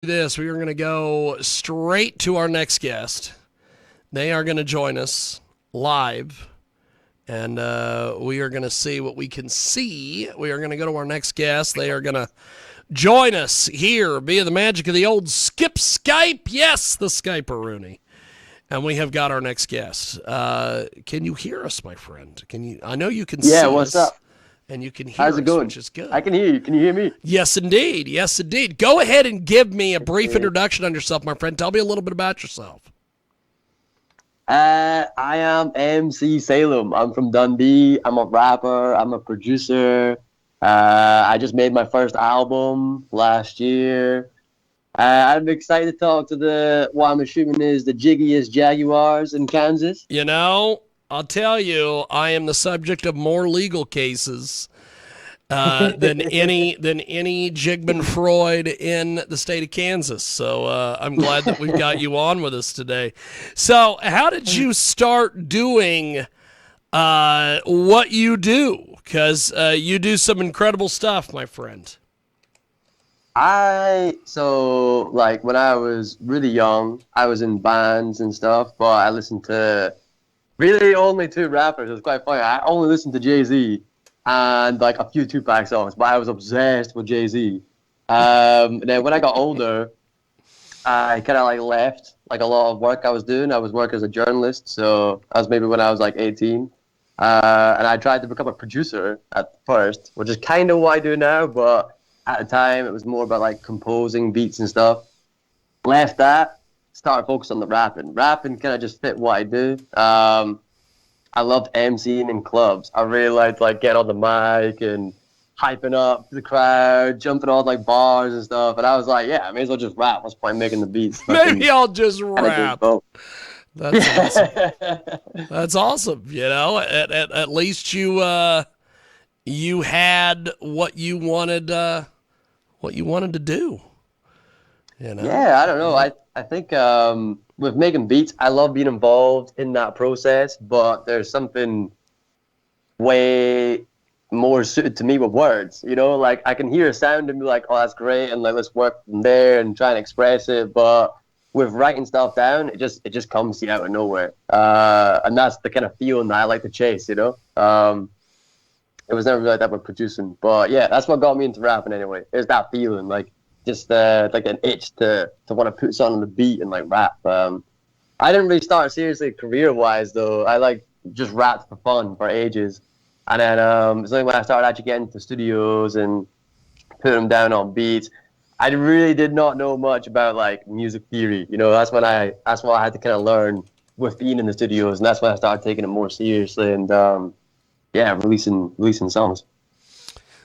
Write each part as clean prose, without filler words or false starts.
This we are going to go straight to our next guest. They are going to join us live, and we are going to see what we can see. We are going to go to our next guest. They are going to join us here via the magic of the old skip Skype. Yes, the Skype-a-rooney. And we have got our next guest. Can you hear us, my friend? Can you? I know you can see us. Yeah, what's up? And you can hear How's it us, going? which is good. I can hear you. Can you hear me? Yes, indeed. Yes, indeed. Go ahead and give me a brief introduction on yourself, my friend. Tell me a little bit about yourself. I am MC Salum. I'm from Dundee. I'm a rapper. I'm a producer. I just made my first album last year. I'm excited to talk to what I'm assuming is the jiggiest Jaguars in Kansas. You know, I'll tell you, I am the subject of more legal cases than any Jigman Freud in the state of Kansas. So I'm glad that we've got you on with us today. So how did you start doing what you do? Because you do some incredible stuff, my friend. Like when I was really young, I was in bands and stuff, but I listened to really only two rappers. It was quite funny. I only listened to Jay-Z and like a few Tupac songs, but I was obsessed with Jay-Z. And then when I got older, I kind of like left like a lot of work I was doing. I was working as a journalist, so that was maybe when I was like 18. And I tried to become a producer at first, which is kind of what I do now, but at the time it was more about like composing beats and stuff. Left that, started focusing on the rapping. Rapping kind of just fit what I do. I loved emceeing in clubs. I really liked like getting on the mic and hyping up the crowd, jumping on like bars and stuff. And I was like, yeah, I may as well just rap. What's the point making the beats? Maybe I'll just rap. That's awesome. That's awesome. You know, at least you had what you wanted to do. You know? Yeah, I don't know. I think with making beats, I love being involved in that process, but there's something way more suited to me with words. You know, like I can hear a sound and be like, oh, that's great, and like let's work from there and try and express it. But with writing stuff down, it just comes to you out of nowhere. And that's the kind of feeling that I like to chase, you know? It was never really like that with producing. But yeah, that's what got me into rapping anyway. It's that feeling, like just like an itch to want to put something on the beat and like rap. I didn't really start seriously career-wise though. I like just rapped for fun for ages. And then it's only when I started actually getting to studios and putting them down on beats, I really did not know much about like music theory. You know, that's what I had to kind of learn with being in the studios, and that's when I started taking it more seriously and yeah, releasing songs.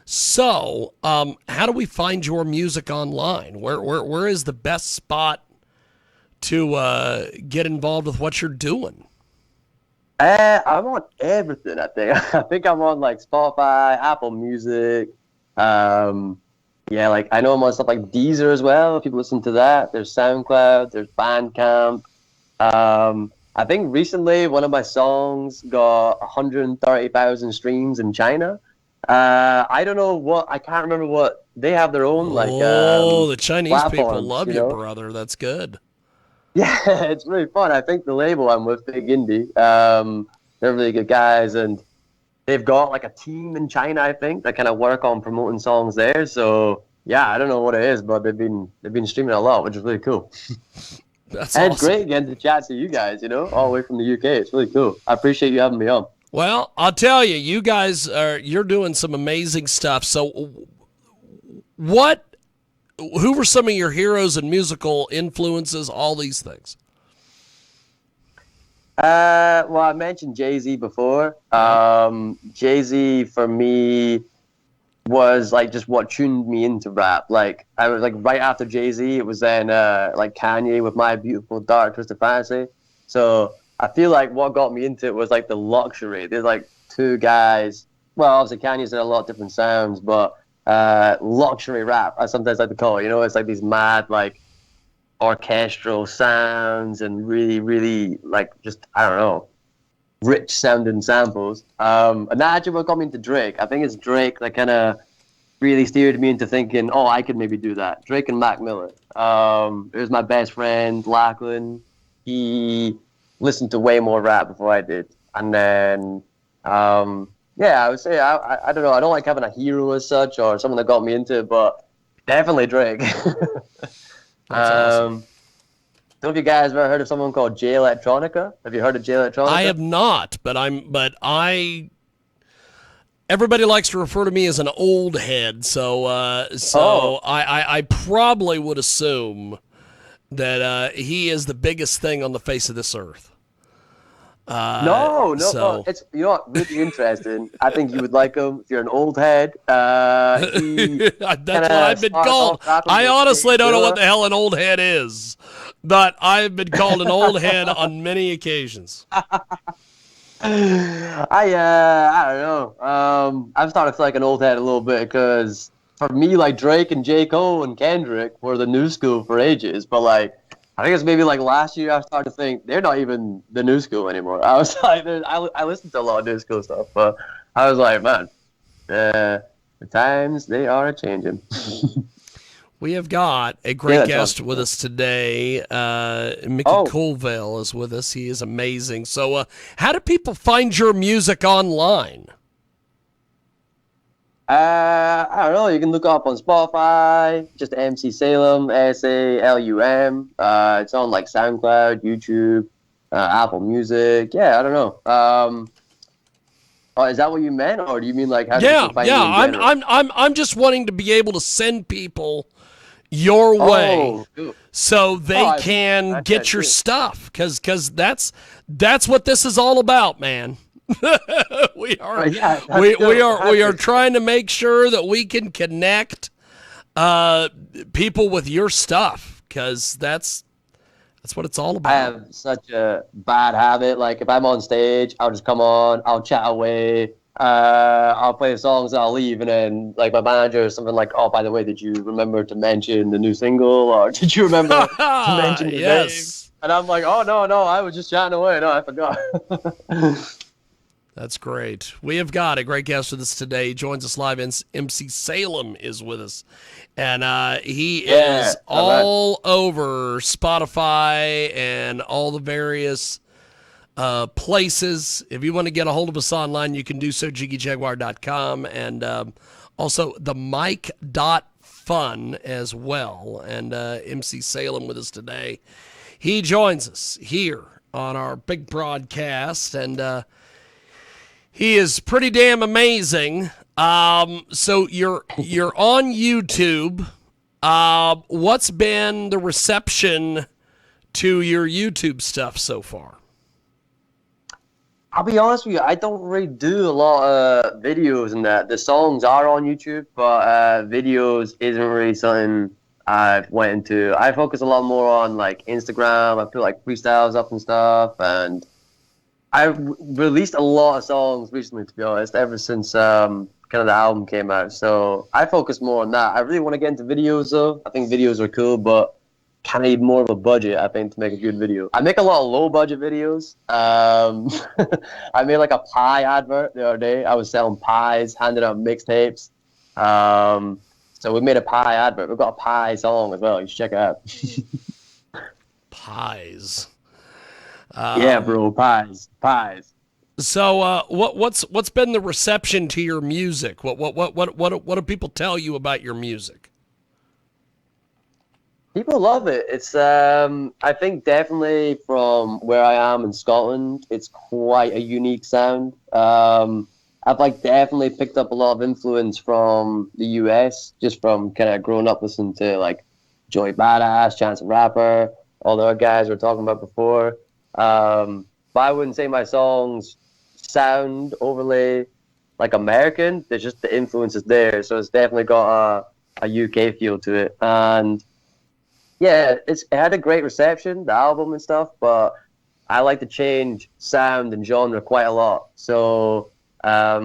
So, how do we find your music online? Where is the best spot to get involved with what you're doing? I'm on everything, I think. I think I'm on like Spotify, Apple Music. Yeah, like I know I'm on stuff like Deezer as well. If people listen to that, there's SoundCloud, there's Bandcamp. I think recently one of my songs got 130,000 streams in China. I don't know what, I can't remember what they have their own like. The Chinese people love you, know? brother. That's good. Yeah, it's really fun. I think the label I'm with, Big Indie, they're really good guys, and they've got like a team in China, I think, that kind of work on promoting songs there. So yeah, I don't know what it is, but they've been streaming a lot, which is really cool. That's and awesome. It's great again to chat to you guys, you know, all the way from the UK. It's really cool. I appreciate you having me on. Well, I'll tell you, you guys you're doing some amazing stuff. So who were some of your heroes and musical influences, all these things? Well, I mentioned Jay-Z before. Jay-Z for me was like just what tuned me into rap. Like I was like right after Jay-Z, it was then like Kanye with My Beautiful Dark Twisted Fantasy. So I feel like what got me into it was like the luxury. There's like two guys. Well, obviously Kanye's had a lot of different sounds, but luxury rap, I sometimes like to call it. You know, it's like these mad like orchestral sounds and really, really like just I don't know, rich sounding samples. And that actually what got me into Drake. I think it's Drake that kind of really steered me into thinking, oh, I could maybe do that. Drake and Mac Miller. It was my best friend, Lachlan. He listened to way more rap before I did. And then, yeah, I would say, I don't know, I don't like having a hero as such or someone that got me into it, but definitely Drake. That's awesome. Don't know if you guys ever heard of someone called J Electronica? Have you heard of J Electronica? I have not, but everybody likes to refer to me as an old head, so Oh. I probably would assume that he is the biggest thing on the face of this earth. No, So it's really interesting. I think you would like him if you're an old head. He that's kind what I've of been started called. off rapping I with honestly don't know what Gorilla. the hell an old head is, but I've been called an old head on many occasions. I don't know. I'm starting to feel like an old head a little bit because for me, like Drake and J. Cole and Kendrick were the new school for ages. But like, I think it's maybe like last year I started to think they're not even the new school anymore. I was like, I listened to a lot of new school stuff, but I was like, man, the times they are changing. We have got a Yeah, great that's guest awesome. with us today. Mickey Oh, Colville is with us. He is amazing. So, how do people find your music online? I don't know. You can look up on Spotify, just MC Salem, Salum. It's on like SoundCloud, YouTube, Apple Music. Yeah, I don't know. Oh, is that what you meant, or do you mean like how do Yeah, people find yeah. me in general? I'm just wanting to be able to send people your way Oh, cool. so Oh, they I appreciate can that. Yeah, get your sure. stuff, because that's what this is all about, man. we are Yeah, that's we dope. are I we are appreciate it. trying to make sure that we can connect people with your stuff, because that's what it's all I about. have such a bad habit. Like if I'm on stage, I'll just come on, I'll chat away, I'll play the songs, I'll leave, and then like my manager or something like, "Oh, by the way, did you remember to mention the new single, or did you remember to mention your name?" Yes. And I'm like, "Oh no, I was just chatting away. No, I forgot." That's great. We have got a great guest with us today. He joins us live. MC Salem is with us. And he Yeah, is not bad. all over Spotify and all the various places. If you want to get a hold of us online, you can do so, jiggyjaguar.com, and also the mic.fun as well. And MC Salem with us today. He joins us here on our big broadcast, and he is pretty damn amazing. So you're on YouTube. What's been the reception to your YouTube stuff so far? I'll be honest with you, I don't really do a lot of videos and that. The songs are on YouTube, but videos isn't really something I've went into. I focus a lot more on like Instagram. I put like freestyles up and stuff, and released a lot of songs recently, to be honest, ever since kind of the album came out. So I focus more on that. I really want to get into videos though. I think videos are cool, but kind of need more of a budget, I think, to make a good video. I make a lot of low budget videos. I made like a pie advert the other day. I was selling pies, handing out mixtapes. So we made a pie advert. We've got a pie song as well. You should check it out. Pies. Yeah, bro, pies. So what's been the reception to your music? What do people tell you about your music? People love it. It's I think definitely from where I am in Scotland, it's quite a unique sound. I've like definitely picked up a lot of influence from the US, just from kind of growing up listening to like Joey Badass, Chance the Rapper, all the other guys we were talking about before. But I wouldn't say my songs sound overly like American. There's just the influence is there, so it's definitely got a UK feel to it. And yeah, it had a great reception, the album and stuff, but I like to change sound and genre quite a lot. So I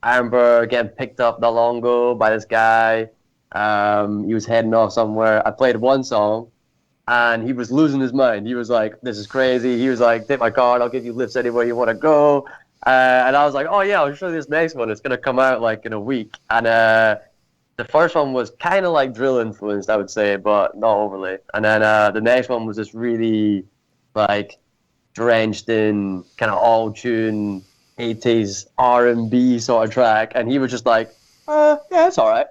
remember getting picked up not long ago by this guy. He was heading off somewhere. I played one song, and he was losing his mind. He was like, "This is crazy." He was like, "Take my card. I'll give you lifts anywhere you want to go." And I was like, "Oh yeah, I'll show you this next one. It's gonna come out like in a week." And the first one was kind of like drill influenced, I would say, but not overly. And then the next one was just really like drenched in kind of all tune 80s R&B sort of track, and he was just like, yeah, it's all right.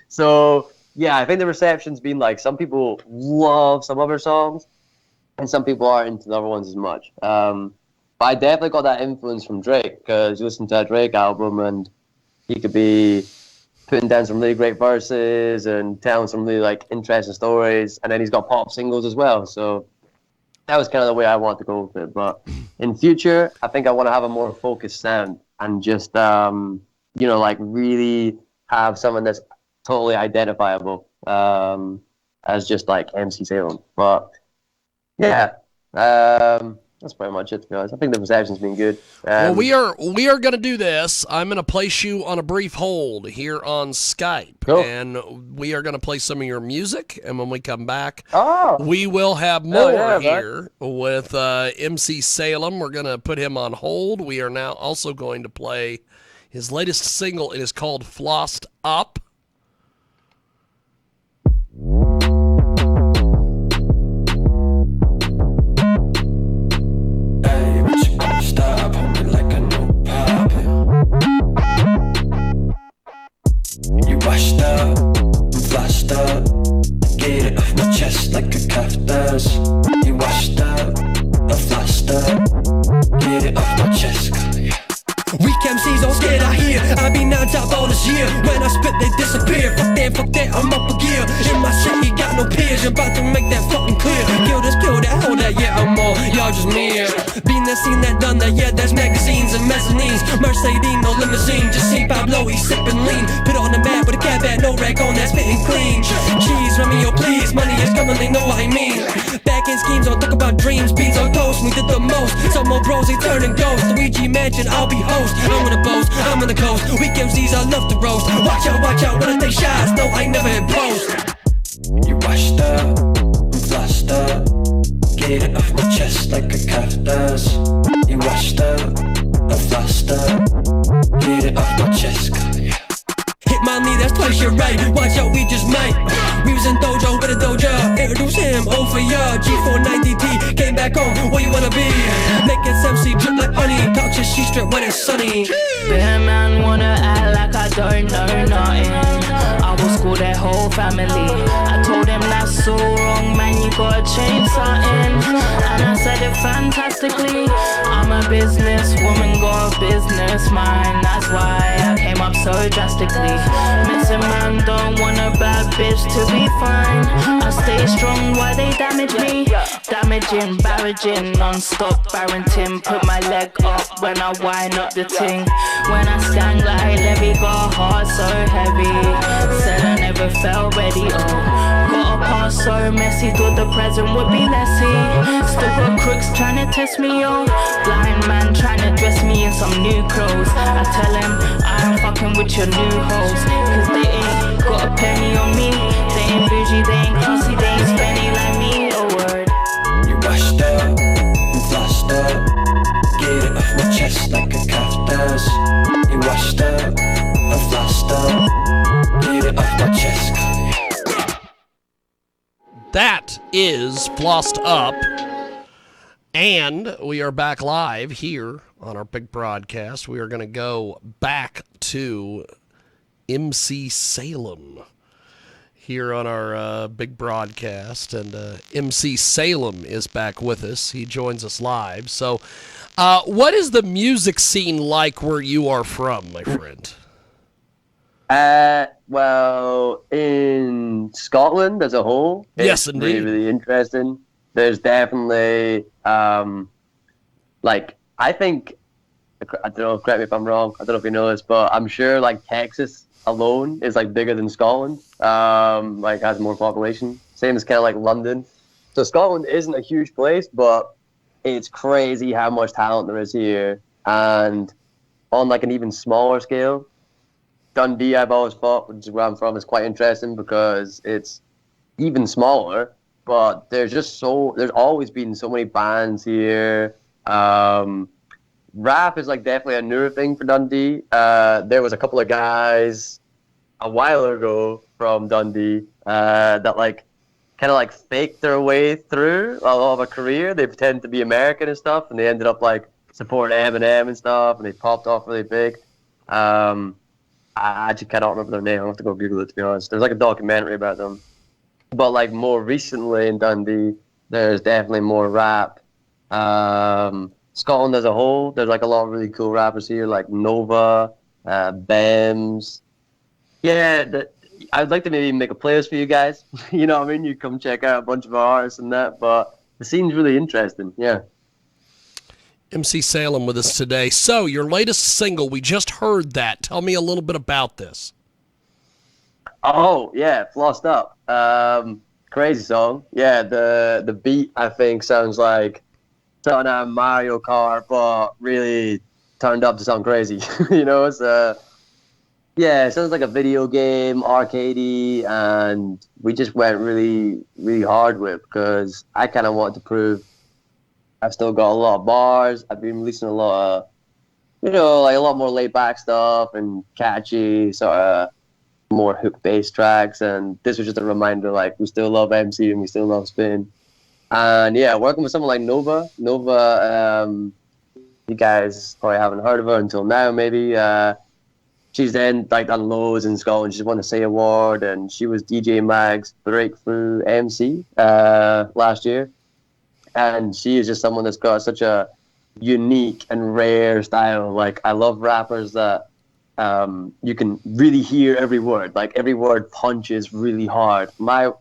So yeah, I think the reception's been like some people love some of her songs, and some people aren't into the other ones as much. But I definitely got that influence from Drake because you listen to a Drake album and he could be putting down some really great verses and telling some really like interesting stories, and then he's got pop singles as well. So that was kind of the way I want to go with it. But in future, I think I want to have a more focused sound and just like really have someone that's totally identifiable as just like MC Salem. But yeah, that's pretty much it, to be honest. I think the reception's been good. Well, we are going to do this. I'm going to place you on a brief hold here on Skype, cool. And we are going to play some of your music. And when we come back, Oh, we will have more yeah, here with MC Salem. We're going to put him on hold. We are now also going to play his latest single. It is called Flossed Up. Washed up, I'm flashed up. Get it off my chest like a cactus. You washed up, I'm flashed up. Get it off my chest. Weak MCs all scared out here. I be non-top all this year. When I spit they disappear. Fuck that, I'm up a gear. In my city got no peers. I'm about to make that fucking clear. Kill this, kill that, hold that, yeah I'm all. Y'all just mere. Been there, seen that, done that, yeah there's magazines and mezzanines. Mercedes, no limousine. Just see Pablo, he's sipping lean. Put on the mat with a cat bat, no rag on that spitting clean. Cheese, Romeo, please, money is coming, they know what I mean. Back end schemes, I'll talk about dreams. Beans on toast, we did the most. Some more bros, they turning ghosts. Luigi Mansion, I'll be host. I'm on the boast, I'm on the coast. Weak MCs, I love to roast. Watch out, when I take shots. No, I never hit post. You washed up, I'm flashed up. Get it off my chest like a cactus. You washed up, I'm flashed up. Get it off my chest, hit my knee, that's twice your right. Watch out, we just might. We was in dojo with a dojo. Introduce him, over ya. G490T, came back home, where you wanna be? Make it MC drip like honey. Talk shit, she strip when it's sunny. Bear man wanna act like I don't know nothing. I will school their whole family. I told them that's so wrong, man, you gotta change something. And I said it fantastically. I'm a business woman, got a business mind. That's why I came up so drastically. Missing man don't want a bad bitch to be fine. I stay strong, why they damage me? Damaging, barraging, non-stop barrenting. Put my leg up when I wind up the ting. When I stand like Levy, got heart so heavy. Said I never felt ready, oh. Got a past so messy, thought the present would be messy. Still got crooks trying to test me, oh. Blind man trying to dress me in some new clothes. I tell him I ain't fucking with your new hoes, cause they ain't got a penny on me. They ain't bougie, they ain't classy, they ain't spenny like me, oh word. You washed up, you flashed up. Get it off my chest like a cactus. You washed up, I flashed up. Get it off my chest. That is Flossed Up. And we are back live here on our big broadcast. We are going to go back to MC Salem here on our big broadcast. And MC Salem is back with us. He joins us live. So what is the music scene like where you are from, my friend? Well, in Scotland as a whole, yes, it's indeed. really interesting. There's definitely, I think, I don't know, correct me if I'm wrong, I don't know if you know this, but I'm sure, Texas alone is, bigger than Scotland, has more population. Same as kind of, London. So Scotland isn't a huge place, but it's crazy how much talent there is here. And on, an even smaller scale, Dundee, I've always thought, which is where I'm from, is quite interesting because it's even smaller, but there's always been so many bands here. Rap is definitely a newer thing for Dundee. There was a couple of guys a while ago from Dundee that like kind of like faked their way through a lot of a career. They pretended to be American and stuff, and they ended up like supporting Eminem and stuff, and they popped off really big. I actually cannot remember their name. I'll have to go Google it, to be honest. There's like a documentary about them. But like more recently in Dundee, there's definitely more rap. Scotland as a whole, there's like a lot of really cool rappers here, like Nova, Bems. Yeah, I'd like to maybe make a playlist for you guys. You know what I mean? You come check out a bunch of artists and that. But the scene's really interesting. Yeah. MC Salum with us today. So, your latest single, we just heard that. Tell me a little bit about this. Oh, yeah, Flossed Up. Crazy song. Yeah, the beat, I think, sounds like something out of Mario Kart, but really turned up to sound crazy. You know, it's yeah, it sounds like a video game, arcadey, and we just went really, really hard with it because I kind of wanted to prove I've still got a lot of bars. I've been releasing a lot of, you know, like a lot more laid back stuff and catchy, sort of more hook bass tracks. And this was just a reminder, like, we still love MC and we still love spin. And yeah, working with someone like Nova. You guys probably haven't heard of her until now, maybe. She's then like done loads in Scotland. She's won the Say Award, and she was DJ Mag's breakthrough MC last year. And she is just someone that's got such a unique and rare style. Like, I love rappers that you can really hear every word. Like, every word punches really hard. My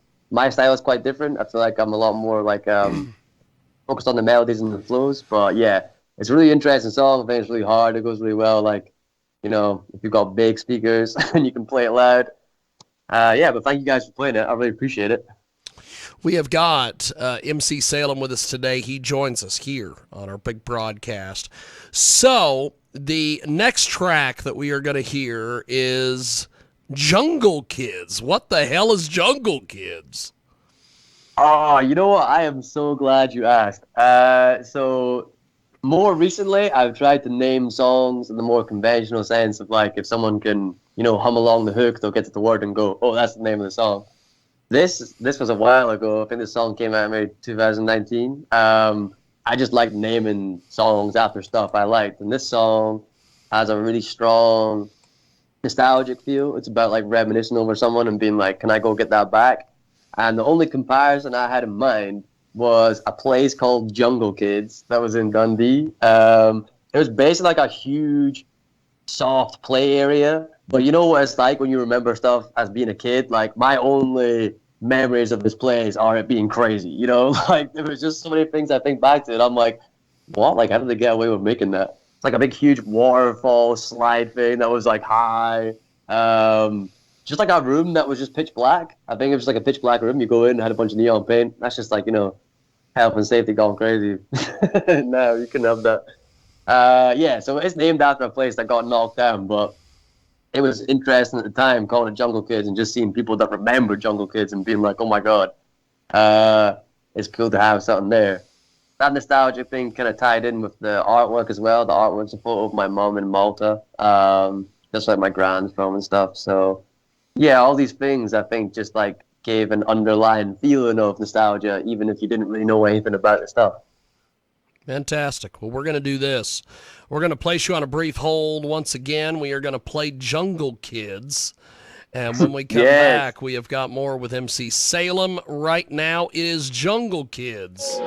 style is quite different. I feel like I'm a lot more like focused on the melodies and the flows. But yeah, it's a really interesting song. I think it's really hard. It goes really well. Like, you know, if you've got big speakers and you can play it loud. Yeah, but thank you guys for playing it. I really appreciate it. We have got MC Salum with us today. He joins us here on our big broadcast. So the next track that we are going to hear is Jungle Kids. What the hell is Jungle Kids? Oh, you know what? I am so glad you asked. So more recently, I've tried to name songs in the more conventional sense of like if someone can, you know, hum along the hook, they'll get to the word and go, oh, that's the name of the song. This was a while ago. I think the song came out maybe 2019. I just like naming songs after stuff I liked. And this song has a really strong nostalgic feel. It's about like reminiscing over someone and being like, can I go get that back? And the only comparison I had in mind was a place called Jungle Kids that was in Dundee. It was basically like a huge soft play area. But you know what it's like when you remember stuff as being a kid? Like, my only memories of this place are it being crazy, you know? Like, there was just so many things I think back to it. I'm like, what? Like, how did they get away with making that? It's like a big, huge waterfall slide thing that was, like, high. Just like a room that was just pitch black. I think it was like a pitch black room. You go in and had a bunch of neon paint. That's just like, you know, health and safety gone crazy. No, you couldn't have that. Yeah, so it's named after a place that got knocked down, but it was interesting at the time calling it Jungle Kids and just seeing people that remember Jungle Kids and being like, oh my God, it's cool to have something there. That nostalgic thing kind of tied in with the artwork as well. The artwork's a photo of my mom in Malta, just like my grand's from and stuff. So yeah, all these things I think just like gave an underlying feeling of nostalgia, even if you didn't really know anything about the stuff. Fantastic. Well, we're going to do this. We're going to place you on a brief hold once again. We are going to play Jungle Kids. And when we come back, we have got more with MC Salum. Right now, it is Jungle Kids.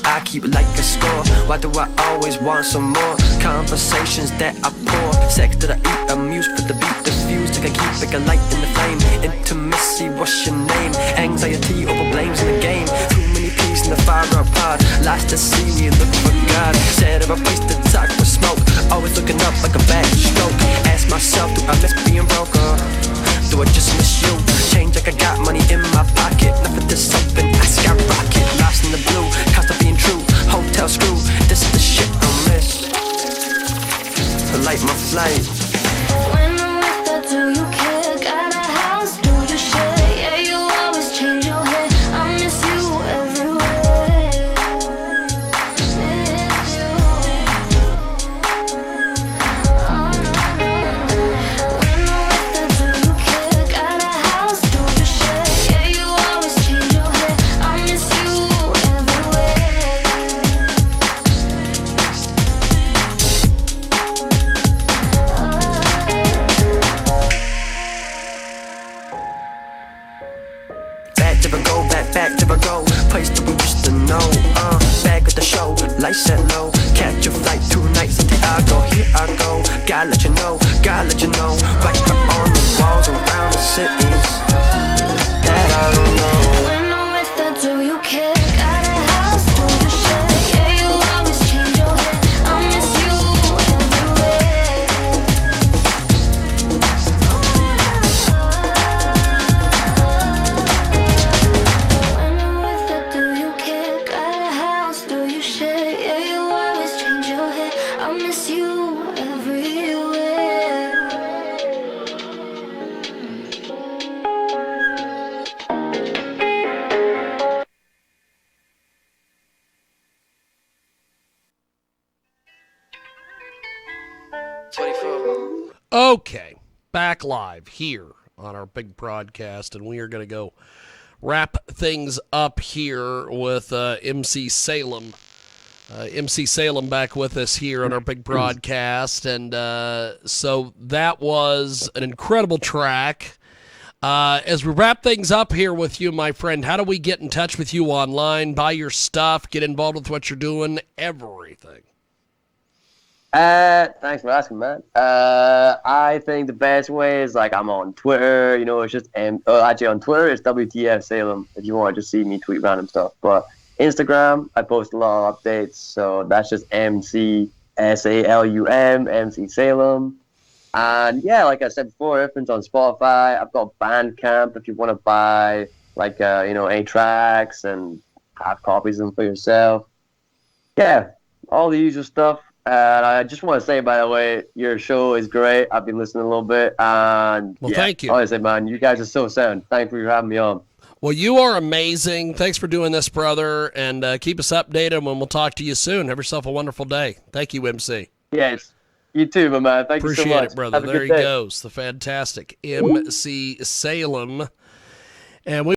I keep like a score. Why do I always want some more? Conversations that I pour, sex that I eat, amuse for the beat diffused. Like I keep like a light in the flame. Intimacy, what's your name? Anxiety over blames in the game. Too many peas in the fire apart. Lost at sea, we look for God. Set up a place to talk with smoke. Always looking up like a bad stroke. Ask myself, do I miss being broke? Do I just miss you? Change like I got money in my pocket. Nothing to something, I skyrocket. Lost in the blue, cost of being true. Hotel screw, this is the shit I miss. Light my flight. When I'm with her, do you care? Got a house, do you share? Yeah, you always change your hair. I miss you everywhere. Miss you. Oh, no. When I'm with her, do you care? Got a house, do you share? Yeah, you always change your hair. I miss you everywhere. Back to the go, back to the go. Place that we used to know. Back at the show, lights set low. Catch a flight 2 nights in Tiago. Here I go. Gotta let you know, gotta let you know. Right on the walls around the cities that I don't know. When I'm with her, do you care? Got a house, do you share? Yeah, you always change your hair. I miss you everywhere. When I'm with her, do you care? Got a house, do you share? Yeah, you always change your hair. I miss you everywhere. Okay, back live here on our big broadcast, and we are going to go wrap things up here with MC Salum. MC Salem back with us here on our big broadcast, and so that was an incredible track. As we wrap things up here with you, my friend, how do we get in touch with you online, buy your stuff, get involved with what you're doing, everything? Thanks for asking, man. I think the best way is like I'm on Twitter. You know, it's just actually on Twitter it's WTF Salem. If you want to just see me tweet random stuff, but Instagram I post a lot of updates. So that's just MC Salum. And yeah, like I said before, everything's on Spotify. I've got Bandcamp if you want to buy like any tracks and have copies of them for yourself. Yeah, all the usual stuff. And I just want to say, by the way, your show is great. I've been listening a little bit, and thank you. Honestly, man, you guys are so sound. Thank you for having me on. Well, you are amazing. Thanks for doing this, brother, and keep us updated, and we'll talk to you soon. Have yourself a wonderful day. Thank you, MC. Yes, you too, my man. Thank you so much. Appreciate it, brother. Have a There good he day. goes, the fantastic MC Salem, and we